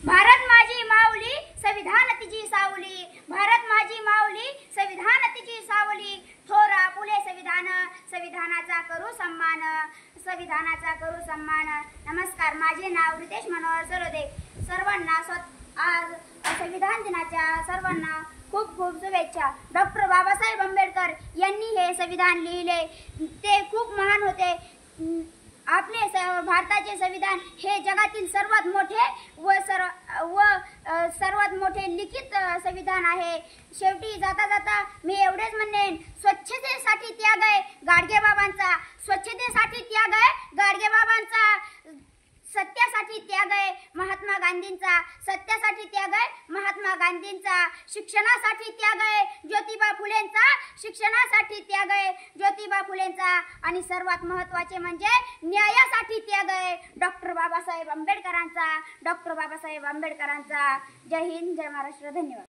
भारत माझी माऊली संविधान तिची सावली, भारत माझी माऊली संविधान तिची सावली, थोरा फुले संविधान, संविधानाचा करू सन्मान, संविधानाचा करू सन्मान। नमस्कार, माझे नाव रितेश मनोहर सरोदे। सर्वांना आज संविधान दिनाच्या सर्वांना खूप खूप शुभेच्छा। डॉक्टर बाबासाहेब आंबेडकर यांनी हे संविधान लिहिले, ते खूप महान होते। आपले भारताचे संविधान हे जगातील सर्वात मोठे व सर्वात मोठे लिखित संविधान आहे। शेवटी जाता जाता मी एवढेच म्हणेन, स्वच्छतेसाठी त्याग आहे गाडगेबाबांचा, स्वच्छतेसाठी त्याग आहे गाडगेबाबांचा, सत्यासाठी त्याग आहे महात्मा गांधींचा, सत्यासाठी त्याग आहे महात्मा गांधींचा, शिक्षणासाठी त्याग आहे ज्योतिबा फुलेंचा, शिक्षणासाठी त्याग आहे ज्योतिबा फुलेंचा, आणि सर्वात महत्त्वाचे म्हणजे न्यायासाठी त्याग आहे डॉक्टर बाबासाहेब आंबेडकरांचा, डॉक्टर बाबासाहेब आंबेडकरांचा। जय हिंद, जय महाराष्ट्र, धन्यवाद।